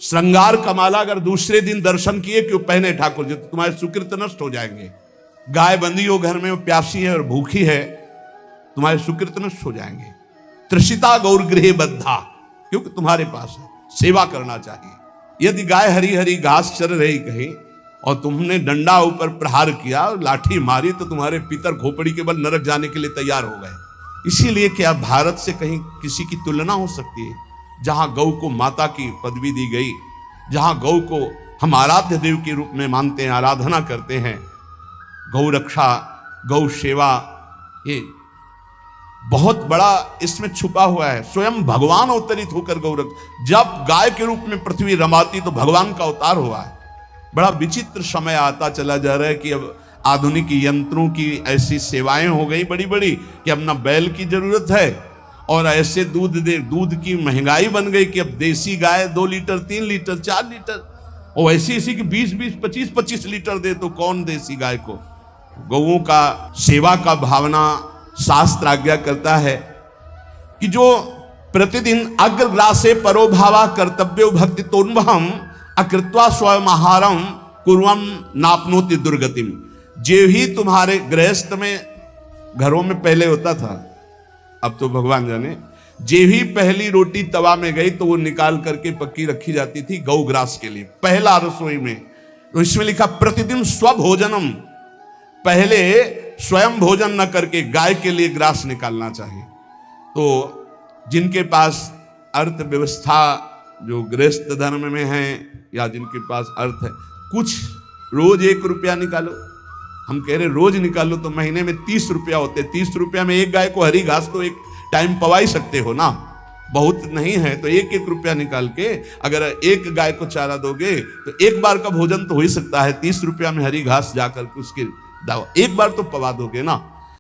श्रृंगार का माला अगर दूसरे दिन दर्शन किए क्यों पहने ठाकुर जी, तो तुम्हारे सुकृत नष्ट हो जाएंगे। गाय बंधी हो घर में, प्यासी है और भूखी है, तुम्हारे सुकृत नष्ट हो जाएंगे। तृषिता गौर गृह बद्धा, क्योंकि तुम्हारे पास है, सेवा करना चाहिए। यदि गाय हरी हरी घास चर रही कहीं और तुमने डंडा ऊपर प्रहार किया और लाठी मारी, तो तुम्हारे पितर खोपड़ी के बल नरक जाने के लिए तैयार हो गए। इसीलिए क्या भारत से कहीं किसी की तुलना हो सकती है, जहां गौ को माता की पदवी दी गई, जहां गौ को हम आराध्य देव के रूप में मानते हैं, आराधना करते हैं। गौ रक्षा, गौ सेवा, ये बहुत बड़ा इसमें छुपा हुआ है। स्वयं भगवान अवतरित होकर गौ रक्षा, जब गाय के रूप में पृथ्वी रमाती तो भगवान का अवतार हुआ है। बड़ा विचित्र समय आता चला जा रहा है कि अब आधुनिक यंत्रों की ऐसी सेवाएं हो गई बड़ी बड़ी कि अब ना बैल की जरूरत है, और ऐसे दूध की महंगाई बन गई कि अब देसी गाय 2 लीटर 3 लीटर 4 लीटर, और ऐसी कि 20-20 25-25 लीटर दे, तो कौन देसी गाय को। गौओं का सेवा का भावना शास्त्र आज्ञा करता है कि जो प्रतिदिन अग्रग्रासे परोभावा कर्तव्यो भक्ति तोन्वहम अकृत्वा स्वयं आहारम कुर्वम नापनोति दुर्गतिम। जे ही तुम्हारे गृहस्थ में, घरों में पहले होता था, अब तो भगवान जाने, जे ही पहली रोटी तवा में गई तो वो निकाल करके पक्की रखी जाती थी गौग्रास के लिए, पहला रसोई में। तो इसमें लिखा प्रतिदिन स्वभोजनम, पहले स्वयं भोजन न करके गाय के लिए ग्रास निकालना चाहिए। तो जिनके पास अर्थव्यवस्था, जो गृहस्थ धर्म में है या जिनके पास अर्थ है, कुछ रोज 1 रुपया निकालो। हम कह रहे रोज निकालो तो महीने में 30 रुपया होते। 30 रुपया में एक गाय को हरी घास तो एक टाइम पवा ही सकते हो ना, बहुत नहीं है तो 1-1 रुपया निकाल के अगर एक गाय को चारा दोगे तो एक बार का भोजन तो हो ही सकता है। 30 रुपया में हरी घास जाकर के उसकी एक बार तो पवा दोगे ना।